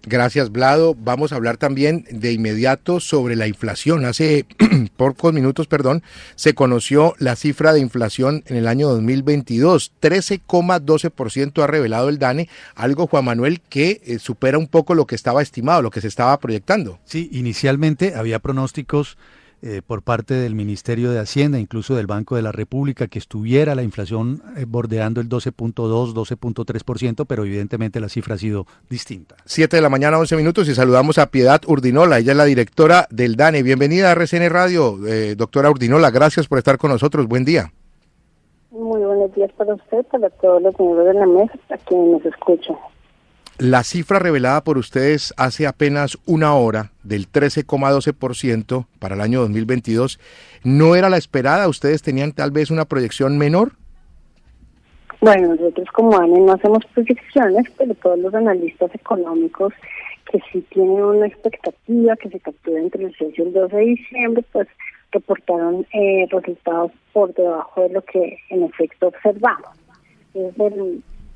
Gracias, Vlado. Vamos a hablar también de inmediato sobre la inflación. Hace pocos minutos, se conoció la cifra de inflación en el año 2022. 13,12% ha revelado el DANE, algo, Juan Manuel, que supera un poco lo que estaba estimado, lo que se estaba proyectando. Sí, inicialmente había pronósticos por parte del Ministerio de Hacienda, incluso del Banco de la República, que estuviera la inflación bordeando el 12.2, 12.3%, pero evidentemente la cifra ha sido distinta. 7 de la mañana, 11 minutos, y saludamos a Piedad Urdinola. Ella es la directora del DANE. Bienvenida a RCN Radio, doctora Urdinola. Gracias por estar con nosotros. Buen día. Muy buenos días para usted, para todos los miembros de la mesa, a quienes nos escuchan. La cifra revelada por ustedes hace apenas una hora del 13,12% para el año 2022, ¿no era la esperada? ¿Ustedes tenían tal vez una proyección menor? Bueno, nosotros como ANE no hacemos proyecciones, pero todos los analistas económicos que sí tienen una expectativa que se captura entre el 6 y el 12 de diciembre, pues reportaron resultados por debajo de lo que en efecto observamos.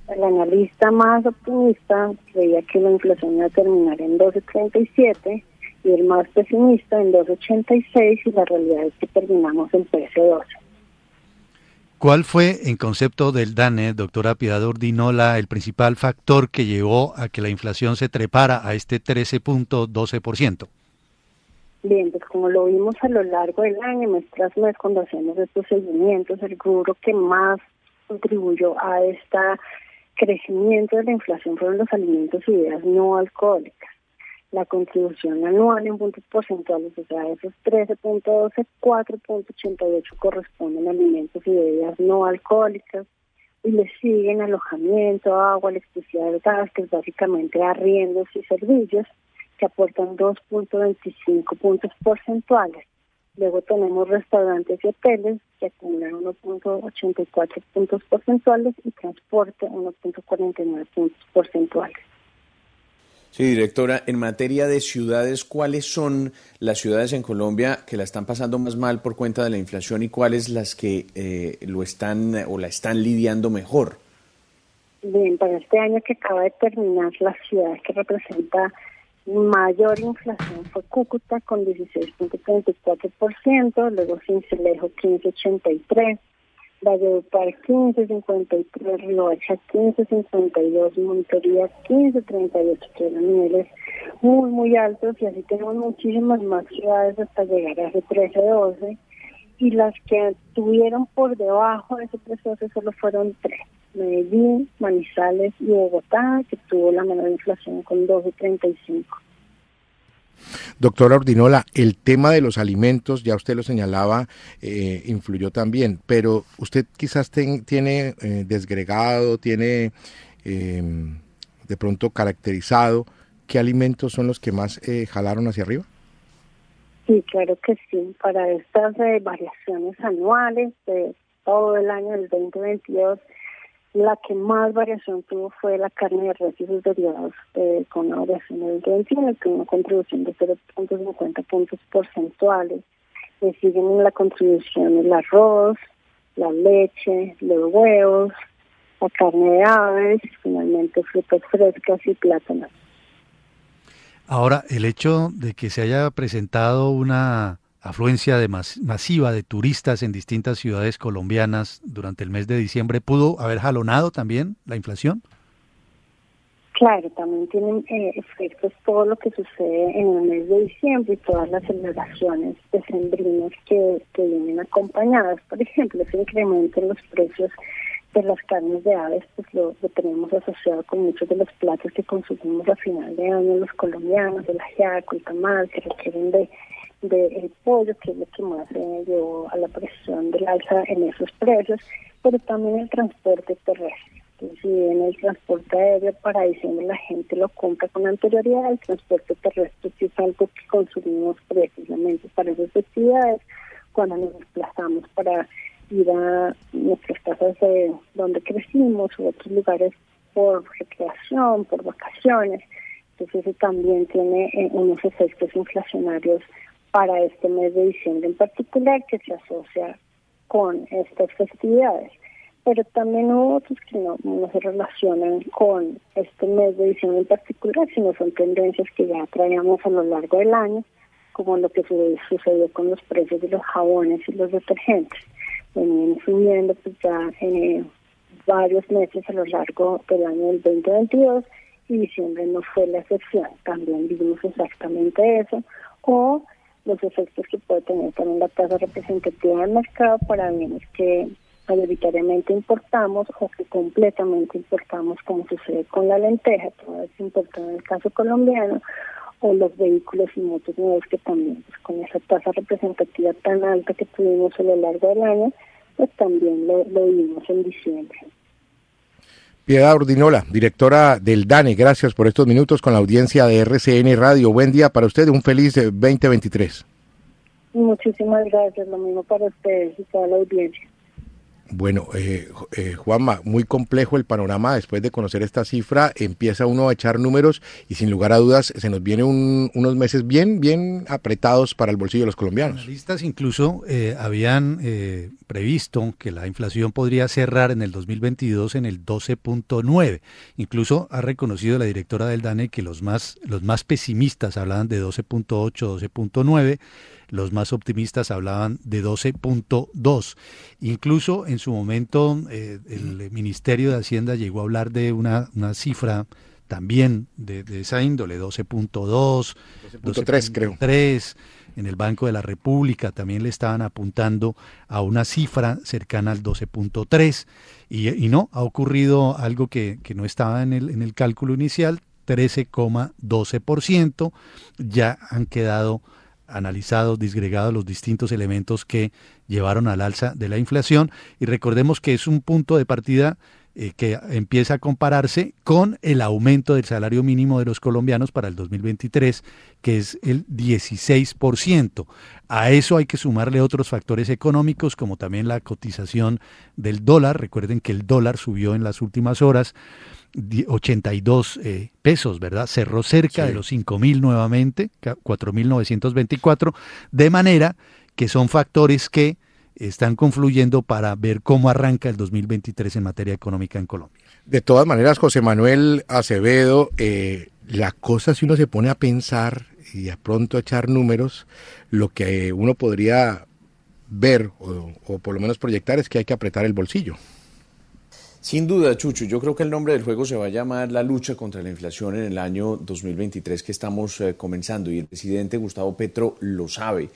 El analista más optimista creía que la inflación iba a terminar en 12.37 y el más pesimista en 12.86, y la realidad es que terminamos en 13.12. ¿Cuál fue, en concepto del DANE, doctora Piedad Urdinola, el principal factor que llevó a que la inflación se trepara a este 13.12%? Bien, pues como lo vimos a lo largo del año, mes tras mes, cuando hacemos estos seguimientos, el rubro que más contribuyó a este crecimiento de la inflación fueron los alimentos y bebidas no alcohólicas. La contribución anual en puntos porcentuales, o sea, esos 13.12, 4.88 corresponden a alimentos y bebidas no alcohólicas, y le siguen alojamiento, agua, electricidad, gas, que es básicamente arriendos y servicios, que aportan 2.25 puntos porcentuales. Luego tenemos restaurantes y hoteles, que acumulan 1.84 puntos porcentuales, y transporte 1.49 puntos porcentuales. Sí, directora, en materia de ciudades, ¿cuáles son las ciudades en Colombia que la están pasando más mal por cuenta de la inflación y cuáles las que lo están o la están lidiando mejor? Bien, para este año que acaba de terminar, la ciudad que representa mayor inflación fue Cúcuta con 16.34%, luego Sincelejo 15.83%, Valledupar 15.53%, Riohacha 15.52%, Montería 15.38%, que eran niveles muy altos, y así tenemos muchísimas más ciudades hasta llegar a ese 13.12%, y las que tuvieron por debajo de ese 13.12 solo fueron 3. Medellín, Manizales y Bogotá, que tuvo la menor inflación con 12.35. Doctora Urdinola, el tema de los alimentos, ya usted lo señalaba, influyó también, pero usted quizás tiene desgregado, tiene de pronto caracterizado qué alimentos son los que más jalaron hacia arriba. Sí, claro que sí. Para estas variaciones anuales de todo el año del 2022, la que más variación tuvo fue la carne de res y sus derivados, con una variación del 2021, con una contribución de 0.50 puntos porcentuales. Le siguen en la contribución el arroz, la leche, los huevos, la carne de aves, finalmente frutas frescas y plátanos. Ahora, el hecho de que se haya presentado una afluencia masiva de turistas en distintas ciudades colombianas durante el mes de diciembre, ¿pudo haber jalonado también la inflación? Claro, también tienen efectos todo lo que sucede en el mes de diciembre y todas las celebraciones decembrinas que vienen acompañadas. Por ejemplo, ese incremento en los precios de las carnes de aves, pues lo tenemos asociado con muchos de los platos que consumimos a final de año los colombianos, el ajiaco, el tamal, que requieren de el pollo, que es lo que más llevó a la presión del alza en esos precios, pero también el transporte terrestre. Entonces, si bien el transporte aéreo para diciembre la gente lo compra con anterioridad, el transporte terrestre sí es algo que consumimos precisamente para esas festividades, cuando nos desplazamos para ir a nuestras casas de donde crecimos u otros lugares por recreación, por vacaciones. Entonces eso también tiene unos efectos inflacionarios para este mes de diciembre en particular, que se asocia con estas festividades. pero también hubo otros que no se relacionan con este mes de diciembre en particular, sino son tendencias que ya traíamos a lo largo del año, como lo que sucedió con los precios de los jabones y los detergentes. Venían subiendo pues ya varios meses a lo largo del año del 2022 y diciembre no fue la excepción. También vimos exactamente eso, o los efectos que puede tener también la tasa representativa del mercado para bienes que mayoritariamente importamos o que completamente importamos, como sucede con la lenteja, que no es importante en el caso colombiano, o los vehículos y motos nuevos que también, pues, con esa tasa representativa tan alta que tuvimos a lo largo del año, pues también lo vimos en diciembre. Piedad Urdinola, directora del DANE, gracias por estos minutos con la audiencia de RCN Radio. Buen día para usted, un feliz 2023. Muchísimas gracias, lo mismo para ustedes y toda la audiencia. Bueno, Juanma, muy complejo el panorama. Después de conocer esta cifra, empieza uno a echar números y sin lugar a dudas se nos vienen unos meses bien apretados para el bolsillo de los colombianos. Analistas incluso habían previsto que la inflación podría cerrar en el 2022 en el 12.9. Incluso ha reconocido la directora del DANE que los más pesimistas hablaban de 12.8, 12.9. Los más optimistas hablaban de 12.2. Incluso en su momento el Ministerio de Hacienda llegó a hablar de una cifra también de esa índole, 12.2, 12.3 creo. 3. En el Banco de la República también le estaban apuntando a una cifra cercana al 12.3 y no, ha ocurrido algo que no estaba en el cálculo inicial, 13,12%. Ya han quedado analizados, disgregados los distintos elementos que llevaron al alza de la inflación, y recordemos que es un punto de partida que empieza a compararse con el aumento del salario mínimo de los colombianos para el 2023, que es el 16%. A eso hay que sumarle otros factores económicos, como también la cotización del dólar. Recuerden que el dólar subió en las últimas horas 82 pesos, ¿verdad? Cerró cerca de los 5.000 nuevamente, 4.924, de manera que son factores que están confluyendo para ver cómo arranca el 2023 en materia económica en Colombia. De todas maneras, José Manuel Acevedo, la cosa, si uno se pone a pensar y de pronto a echar números, lo que uno podría ver o por lo menos proyectar es que hay que apretar el bolsillo. Sin duda, Chucho, yo creo que el nombre del juego se va a llamar la lucha contra la inflación en el año 2023 que estamos comenzando, y el presidente Gustavo Petro lo sabe.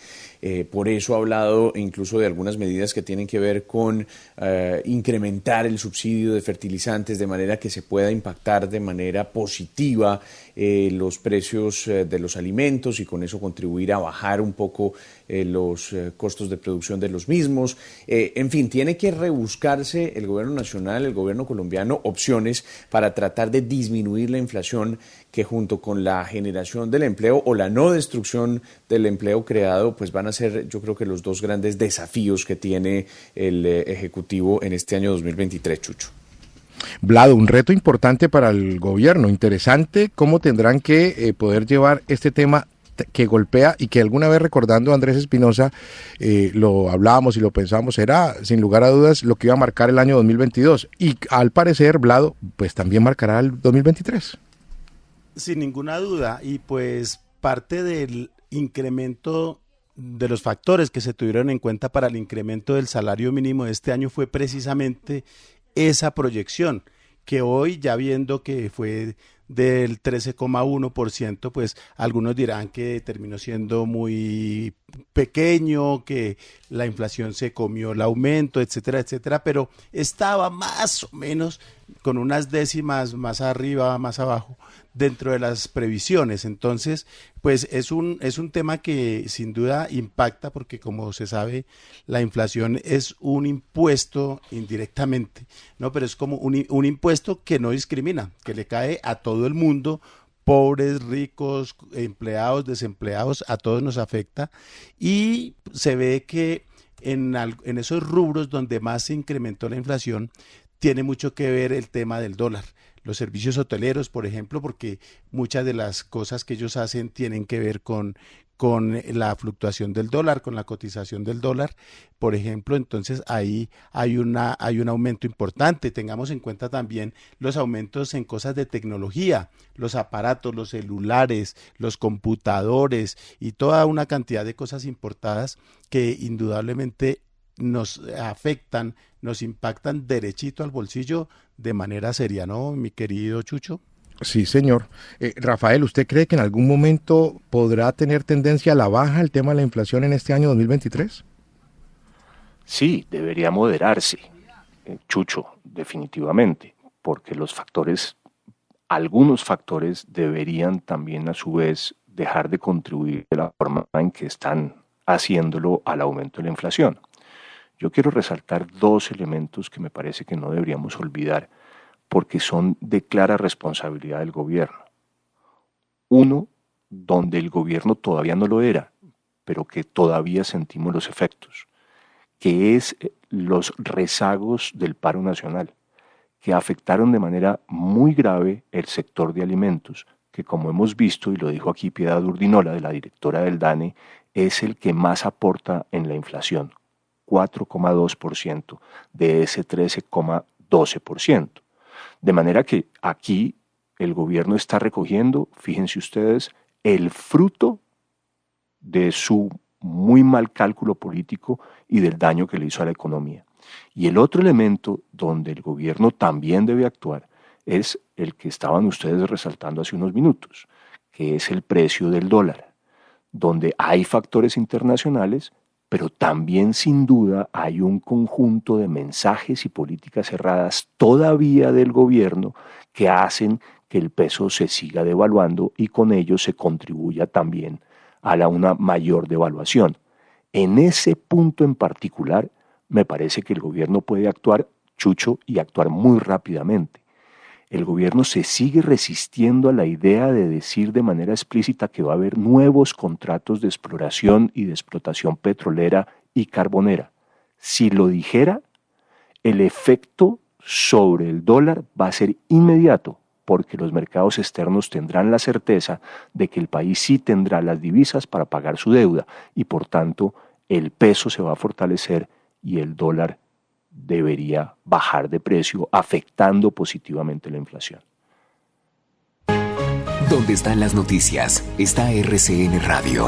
Por eso ha hablado incluso de algunas medidas que tienen que ver con incrementar el subsidio de fertilizantes de manera que se pueda impactar de manera positiva los precios de los alimentos y con eso contribuir a bajar un poco los costos de producción de los mismos. En fin, tiene que rebuscarse el gobierno nacional, el gobierno colombiano, opciones para tratar de disminuir la inflación, que junto con la generación del empleo o la no destrucción del empleo creado, pues van a ser, yo creo que los dos grandes desafíos que tiene el Ejecutivo en este año 2023, Chucho. Vlado, un reto importante para el gobierno, interesante cómo tendrán que poder llevar este tema que golpea y que alguna vez, recordando a Andrés Espinosa, lo hablábamos y lo pensábamos, era sin lugar a dudas lo que iba a marcar el año 2022 y al parecer, Vlado, pues también marcará el 2023. Sin ninguna duda, y pues parte del incremento de los factores que se tuvieron en cuenta para el incremento del salario mínimo de este año fue precisamente esa proyección, que hoy, ya viendo que fue del 13,1%, pues algunos dirán que terminó siendo muy pequeño, que la inflación se comió el aumento, etcétera, etcétera, pero estaba más o menos con unas décimas más arriba, más abajo, dentro de las previsiones. Entonces, pues es un tema que sin duda impacta, porque como se sabe, la inflación es un impuesto indirectamente, ¿no? Pero es como un impuesto que no discrimina, que le cae a todo el mundo, pobres, ricos, empleados, desempleados, a todos nos afecta, y se ve que en esos rubros donde más se incrementó la inflación, tiene mucho que ver el tema del dólar. Los servicios hoteleros, por ejemplo, porque muchas de las cosas que ellos hacen tienen que ver con con la fluctuación del dólar, con la cotización del dólar, por ejemplo. Entonces ahí hay un aumento importante. Tengamos en cuenta también los aumentos en cosas de tecnología, los aparatos, los celulares, los computadores y toda una cantidad de cosas importadas que indudablemente nos afectan, nos impactan derechito al bolsillo de manera seria, ¿no, mi querido Chucho? Sí, señor. Rafael, ¿usted cree que en algún momento podrá tener tendencia a la baja el tema de la inflación en este año 2023? Sí, debería moderarse, Chucho, definitivamente, porque algunos factores deberían también a su vez dejar de contribuir de la forma en que están haciéndolo al aumento de la inflación. Yo quiero resaltar dos elementos que me parece que no deberíamos olvidar, porque son de clara responsabilidad del gobierno. Uno, donde el gobierno todavía no lo era, pero que todavía sentimos los efectos, que es los rezagos del paro nacional, que afectaron de manera muy grave el sector de alimentos, que como hemos visto, y lo dijo aquí Piedad Urdinola, de la directora del DANE, es el que más aporta en la inflación, 4,2% de ese 13,12%. De manera que aquí el gobierno está recogiendo, fíjense ustedes, el fruto de su muy mal cálculo político y del daño que le hizo a la economía. Y el otro elemento donde el gobierno también debe actuar es el que estaban ustedes resaltando hace unos minutos, que es el precio del dólar, donde hay factores internacionales, pero también sin duda hay un conjunto de mensajes y políticas erradas todavía del gobierno que hacen que el peso se siga devaluando y con ello se contribuya también a una mayor devaluación. En ese punto en particular, me parece que el gobierno puede actuar, Chucho, y actuar muy rápidamente. El gobierno se sigue resistiendo a la idea de decir de manera explícita que va a haber nuevos contratos de exploración y de explotación petrolera y carbonera. Si lo dijera, el efecto sobre el dólar va a ser inmediato, porque los mercados externos tendrán la certeza de que el país sí tendrá las divisas para pagar su deuda y por tanto el peso se va a fortalecer y el dólar debería bajar de precio, afectando positivamente la inflación. ¿Dónde están las noticias? Está RCN Radio.